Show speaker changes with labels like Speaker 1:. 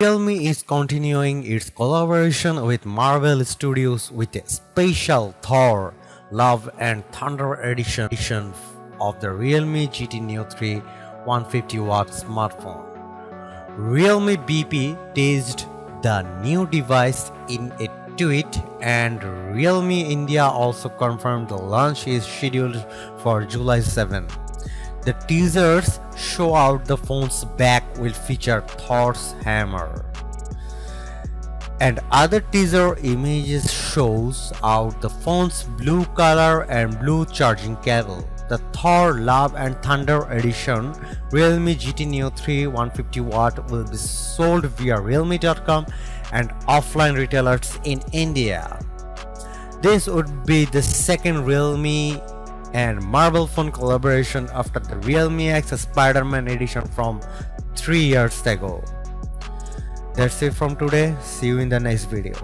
Speaker 1: Realme is continuing its collaboration with Marvel Studios with a special Thor Love and Thunder edition of the Realme GT Neo 3 150-watt smartphone. Realme BP teased the new device in a tweet, and Realme India also confirmed the launch is scheduled for July 7. The teasers show out the phone's back will feature Thor's hammer, and other teaser images shows out the phone's blue color and blue charging cable. The Thor Love and Thunder edition Realme GT Neo 3 150-watt will be sold via realme.com and offline retailers in India. This would be the second Realme and Marvel phone collaboration after the Realme X Spider-Man edition from 3 years ago. That's it from today. See you in the next video.